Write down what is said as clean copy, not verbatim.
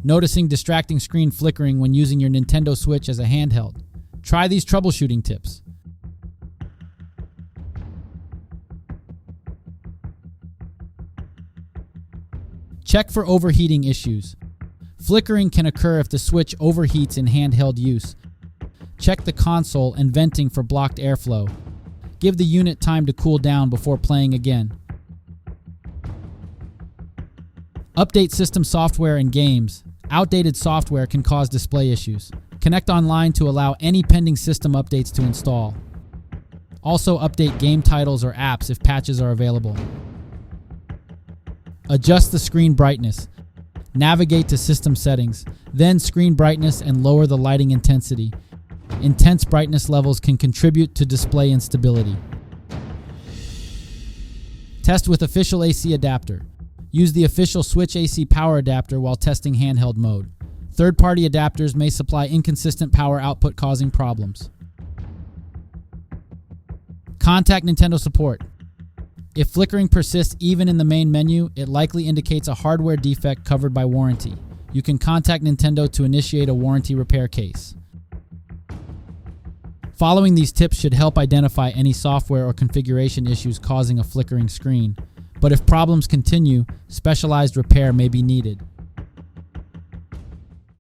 Noticing distracting screen flickering when using your Nintendo Switch as a handheld? Try these troubleshooting tips. Check for overheating issues. Flickering can occur if the Switch overheats in handheld use. Check the console and venting for blocked airflow. Give the unit time to cool down before playing again. Update system software and games. Outdated software can cause display issues. Connect online to allow any pending system updates to install. Also update game titles or apps if patches are available. Adjust the screen brightness. Navigate to system settings, then screen brightness and lower the lighting intensity. Intense brightness levels can contribute to display instability. Test with official AC adapter. Use the official Switch AC power adapter while testing handheld mode. Third-party adapters may supply inconsistent power output, causing problems. Contact Nintendo support. If flickering persists even in the main menu, it likely indicates a hardware defect covered by warranty. You can contact Nintendo to initiate a warranty repair case. Following these tips should help identify any software or configuration issues causing a flickering screen. But if problems continue, specialized repair may be needed.